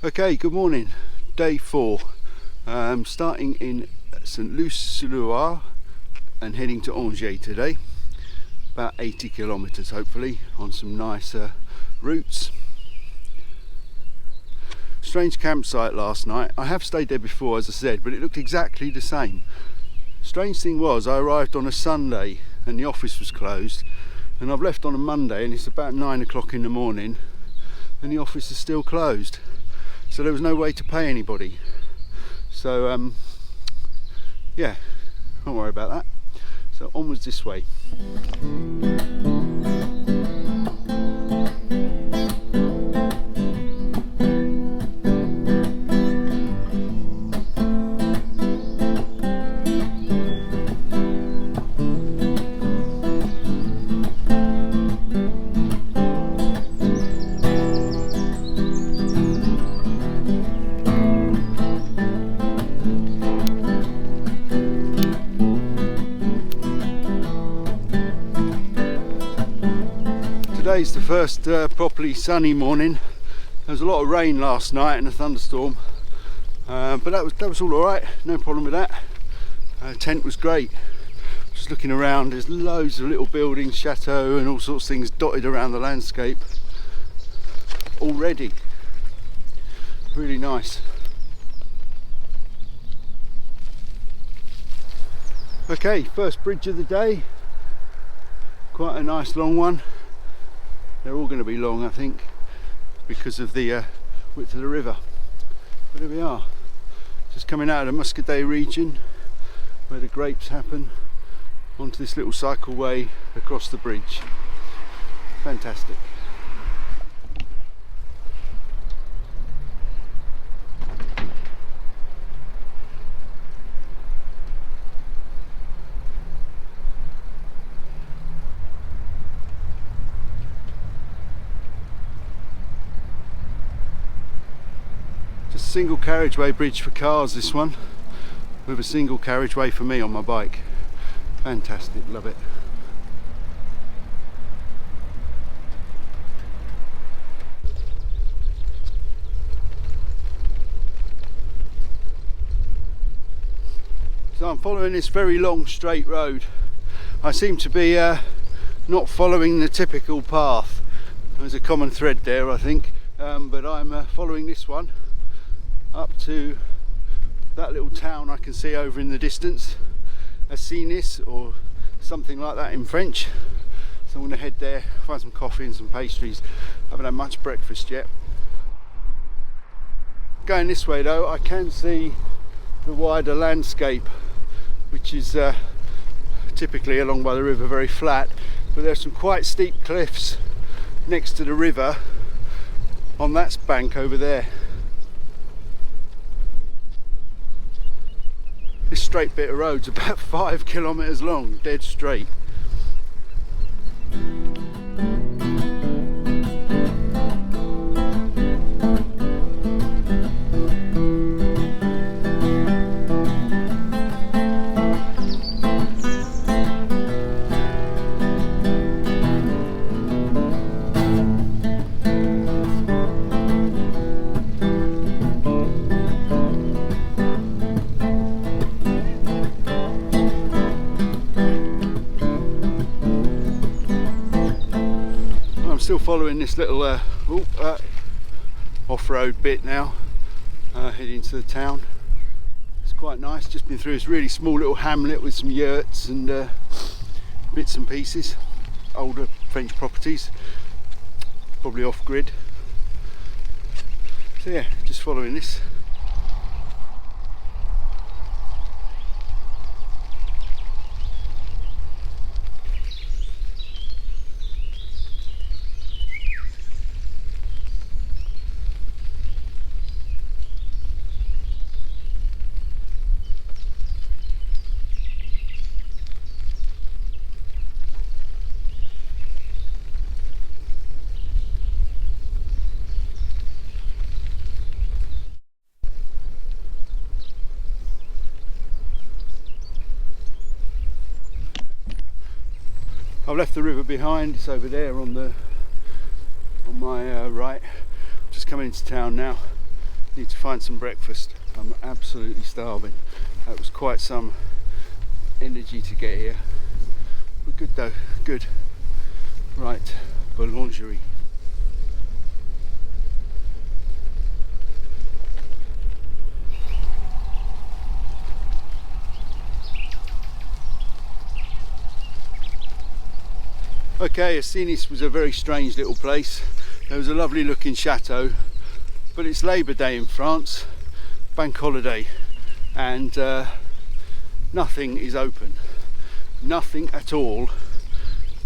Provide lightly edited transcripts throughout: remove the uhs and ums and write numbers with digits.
Okay, good morning. Day 4. Starting in St. Luce-sur-Loire and heading to Angers today. About 80 kilometres hopefully on some nice routes. Strange campsite last night. I have stayed there before, as I said, but it looked exactly the same. Strange thing was, I arrived on a Sunday and the office was closed, and I've left on a Monday and it's about 9 o'clock in the morning and the office is still closed. So there was no way to pay anybody. So yeah, don't worry about that. So onwards this way. Today's the first properly sunny morning. There was a lot of rain last night and a thunderstorm, but that was all alright, no problem with that. Tent was great. Just looking around, there's loads of little buildings, chateau and all sorts of things dotted around the landscape already. Really nice. Okay, first bridge of the day. Quite a nice long one. They're all going to be long, I think, because of the width of the river. But here we are, just coming out of the Muscadet region where the grapes happen, onto this little cycleway across the bridge. Fantastic. Just a single carriageway bridge for cars, this one, with a single carriageway for me on my bike. Fantastic, love it. So I'm following this very long straight road. I seem to be not following the typical path. There's a common thread there, I think, but I'm following this one up to that little town I can see over in the distance, Assinis or something like that in French. So I'm going to head there, find some coffee and some pastries. Haven't had much breakfast yet. Going this way though, I can see the wider landscape, which is typically along by the river very flat, but there's some quite steep cliffs next to the river on that bank over there. This straight bit of road's about 5 kilometres long, dead straight. Still following this little off-road bit now, heading to the town. It's quite nice. Just been through this really small little hamlet with some yurts and bits and pieces, older French properties, probably off-grid. So yeah, just following this. I've left the river behind, it's over there on my right. Just coming into town now. Need to find some breakfast. I'm absolutely starving. That was quite some energy to get here. But good though, good. Right, boulangerie. Okay, Assinis was a very strange little place. There was a lovely looking chateau, but it's Labour Day in France, bank holiday, and nothing is open. Nothing at all.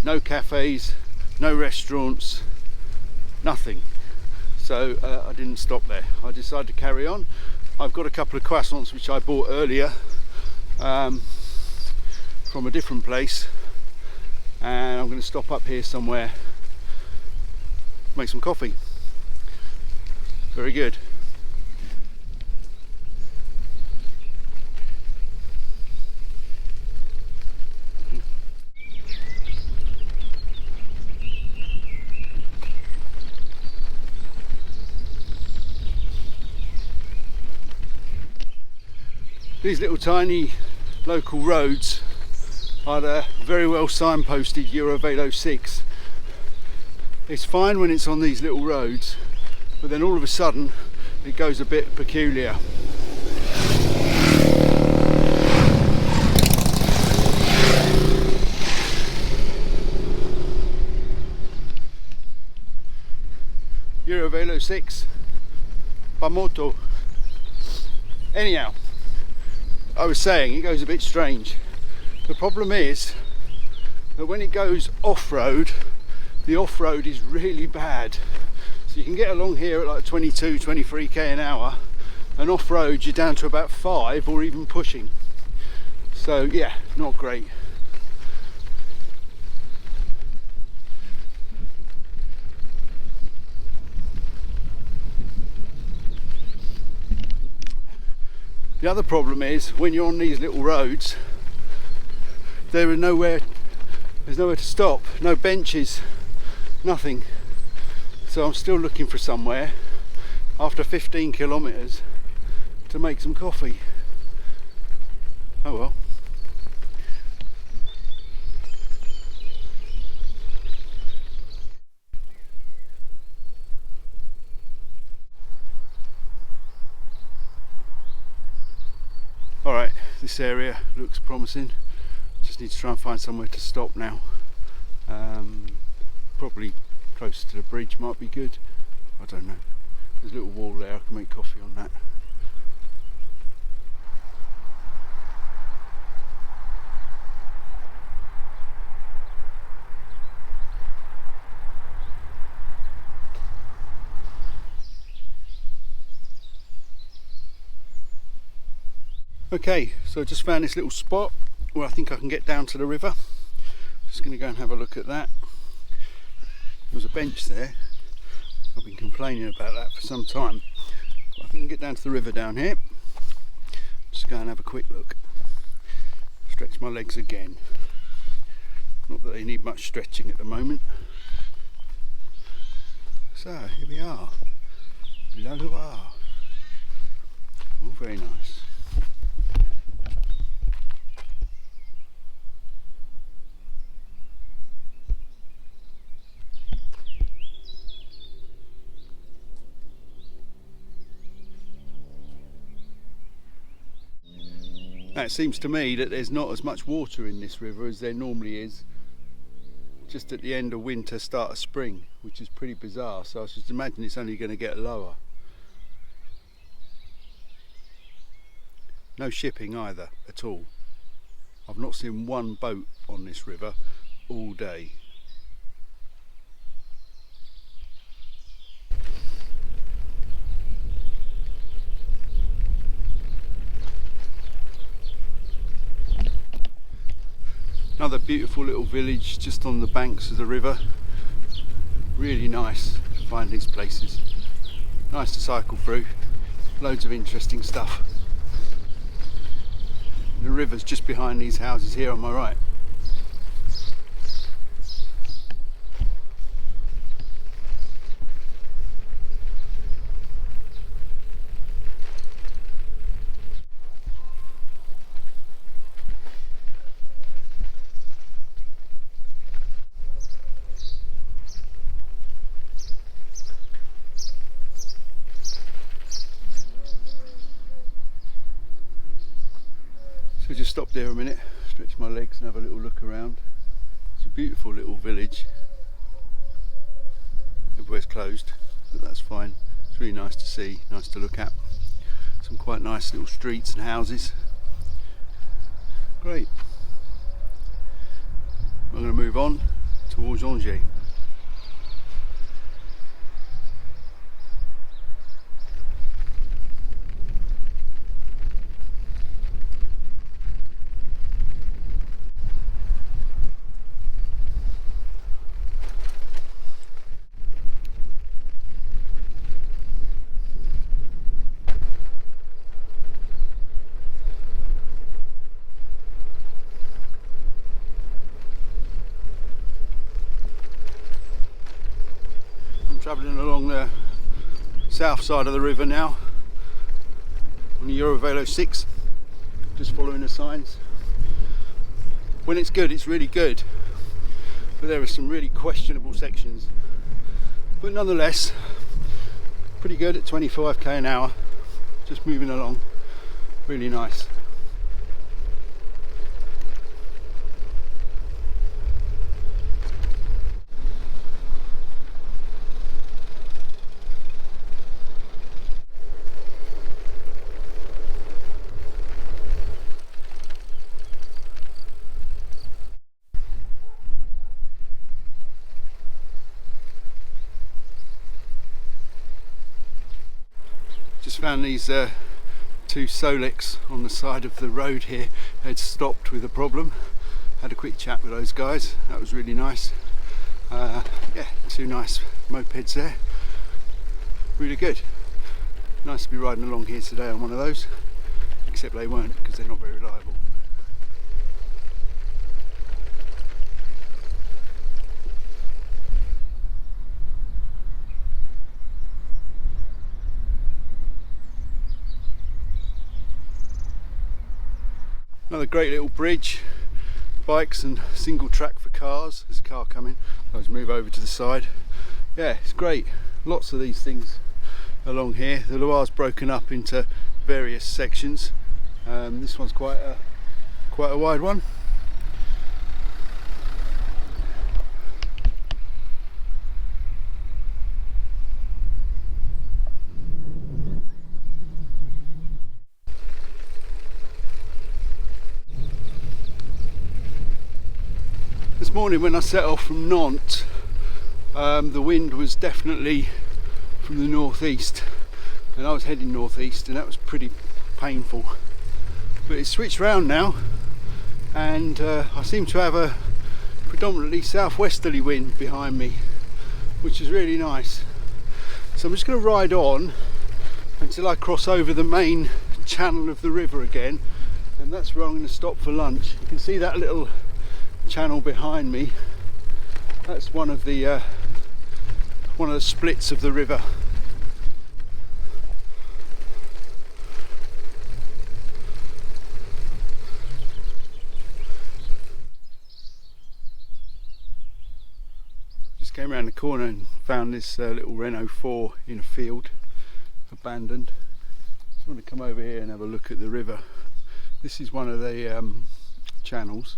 No cafes, no restaurants, nothing. So I didn't stop there. I decided to carry on. I've got a couple of croissants which I bought earlier from a different place, and I'm going to stop up here somewhere, make some coffee. Very good. These little tiny local roads are the very well signposted Eurovelo 6. It's fine when it's on these little roads, but then all of a sudden it goes a bit peculiar. Eurovelo 6, Pamoto. Anyhow, I was saying it goes a bit strange. The problem is that when it goes off-road, the off-road is really bad. So you can get along here at like 22, 23k an hour, and off-road you're down to about 5 or even pushing. So yeah, not great. The other problem is when you're on these little roads, there's nowhere to stop, no benches, nothing. So I'm still looking for somewhere after 15 kilometers to make some coffee. Oh well. Alright, this area looks promising. Just need to try and find somewhere to stop now. Probably close to the bridge might be good. I don't know. There's a little wall there, I can make coffee on that. Okay, so I just found this little spot where I think I can get down to the river. Just going to go and have a look at that. There was a bench there. I've been complaining about that for some time. But I think I can get down to the river down here. Just go and have a quick look. Stretch my legs again. Not that they need much stretching at the moment. So here we are. La Loire. Oh, very nice. Now it seems to me that there's not as much water in this river as there normally is just at the end of winter, start of spring, which is pretty bizarre. So I should imagine it's only going to get lower. No shipping either at all. I've not seen one boat on this river all day. Another beautiful little village just on the banks of the river. Really nice to find these places. Nice to cycle through. Loads of interesting stuff. The river's just behind these houses here on my right. stop there a minute, stretch my legs and have a little look around. It's a beautiful little village. Everywhere's closed, but that's fine. It's really nice to see, nice to look at. Some quite nice little streets and houses. Great. I'm going to move on towards Angers. Travelling along the south side of the river now on the Eurovelo 6, just following the signs. When it's good, it's really good, but there are some really questionable sections, but nonetheless pretty good at 25k an hour, just moving along, really nice. Just found these two Solex on the side of the road here. They'd stopped with a problem. Had a quick chat with those guys. That was really nice. Yeah, two nice mopeds there. Really good. Nice to be riding along here today on one of those. Except they weren't, because they're not very reliable. Another great little bridge, bikes and single track for cars. There's a car coming, let's move over to the side. Yeah, it's great, lots of these things along here. The Loire's broken up into various sections. This one's quite a wide one. This morning when I set off from Nantes, the wind was definitely from the northeast, and I was heading northeast, and that was pretty painful. But it's switched round now, and I seem to have a predominantly southwesterly wind behind me, which is really nice. So I'm just going to ride on until I cross over the main channel of the river again, and that's where I'm going to stop for lunch. You can see that little channel behind me. That's one of the splits of the river. Just came around the corner and found this little Renault 4 in a field, abandoned. Just want to come over here and have a look at the river. This is one of the channels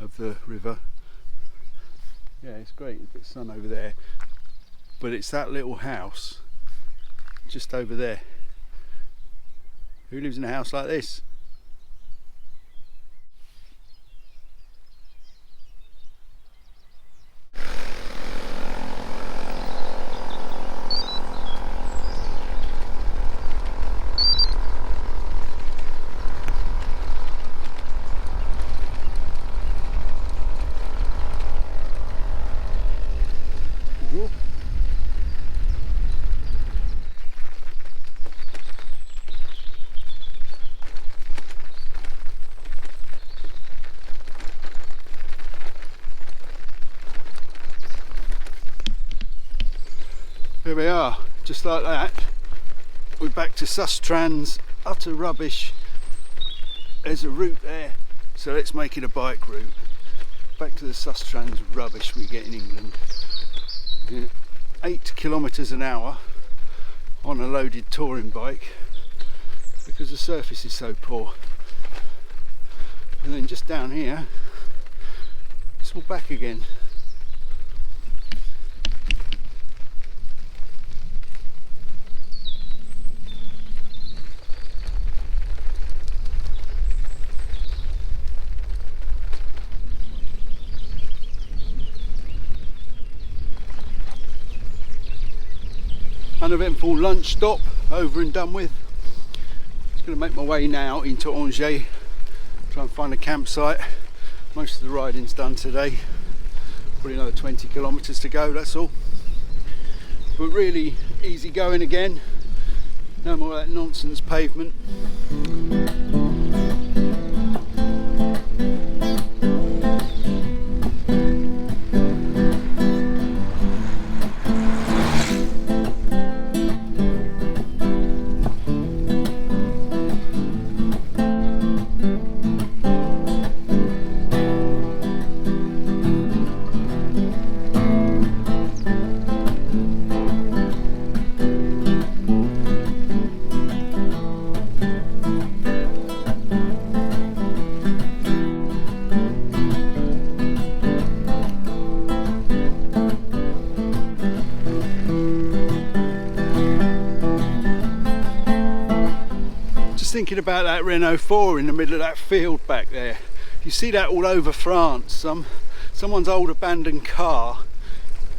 of the river. Yeah, it's great, a bit of sun over there, but it's that little house just over there. Who lives in a house like this? Here we are, just like that. We're back to Sustrans, utter rubbish. There's a route there, so let's make it a bike route. Back to the Sustrans rubbish we get in England. 8 kilometres an hour on a loaded touring bike because the surface is so poor. and then just down here it's all back again. Uneventful lunch stop over and done with. Just going to make my way now into Angers, try and find a campsite. Most of the riding's done today, probably another 20 kilometres to go, that's all. But really easy going again, no more of that nonsense pavement. Thinking about that Renault 4 in the middle of that field back there. You see that all over France. Someone's old abandoned car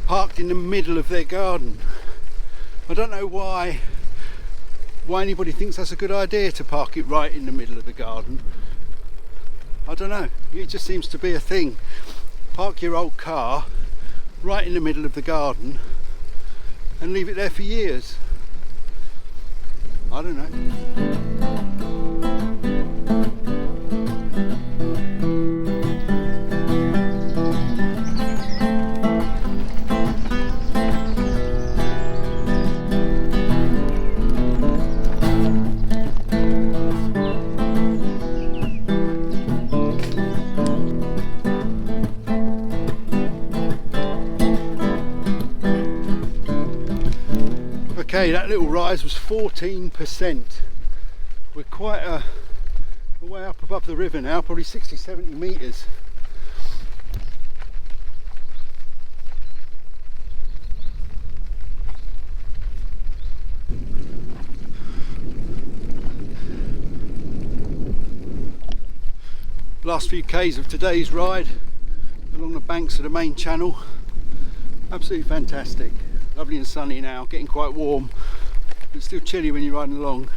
parked in the middle of their garden. I don't know why anybody thinks that's a good idea to park it right in the middle of the garden. I don't know, it just seems to be a thing. Park your old car right in the middle of the garden and leave it there for years. I don't know. Okay, that little rise was 14%. We're quite a way up above the river now, probably 60-70 metres. Last few k's of today's ride along the banks of the main channel. Absolutely fantastic. Lovely and sunny now, getting quite warm, but still chilly when you're riding along.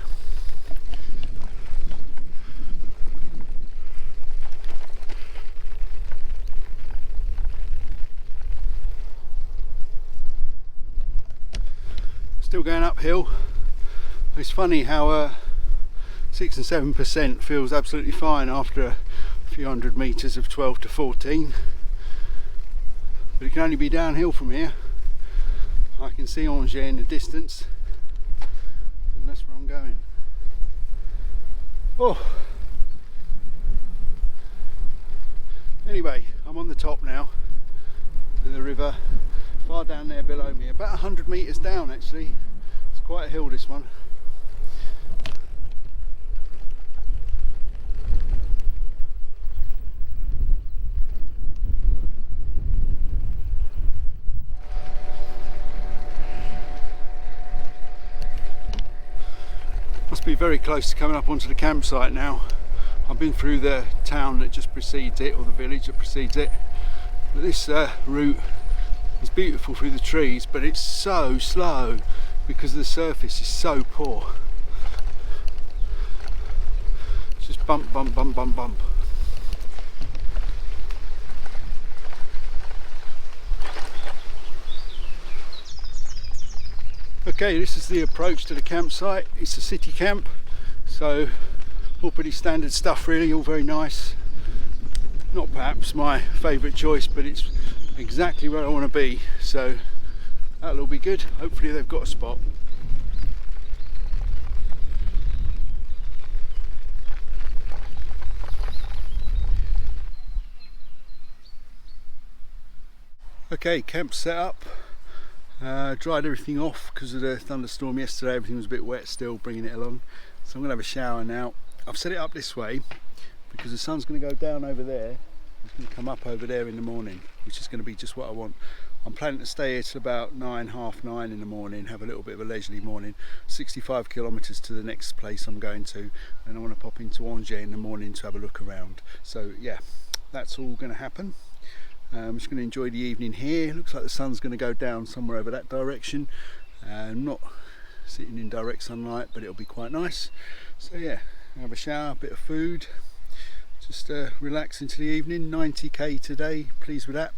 Still going uphill. It's funny how 6 and 7% feels absolutely fine after a few hundred metres of 12 to 14. But it can only be downhill from here. I can see Angers in the distance, and that's where I'm going. Oh! Anyway, I'm on the top now of the river, far down there below me, about 100 metres down actually. It's quite a hill, this one. Must be very close to coming up onto the campsite now. I've been through the town that just precedes it, or the village that precedes it. But this route is beautiful through the trees, but it's so slow because the surface is so poor. It's just bump, bump, bump, bump, bump. Okay, this is the approach to the campsite. It's a city camp, so all pretty standard stuff really, all very nice. Not perhaps my favourite choice, but it's exactly where I want to be, so that'll all be good. Hopefully they've got a spot. Okay, camp set up. Dried everything off because of the thunderstorm yesterday. Everything was a bit wet still, bringing it along. So I'm going to have a shower now. I've set it up this way because the sun's going to go down over there. It's going to come up over there in the morning, which is going to be just what I want. I'm planning to stay here till about 9, half 9 in the morning, have a little bit of a leisurely morning. 65 kilometres to the next place I'm going to, and I want to pop into Angers in the morning to have a look around. So yeah, that's all going to happen. I'm just going to enjoy the evening here. Looks like the sun's going to go down somewhere over that direction. Not sitting in direct sunlight, but it'll be quite nice. So yeah, have a shower, a bit of food, just relax into the evening. 90k today, pleased with that.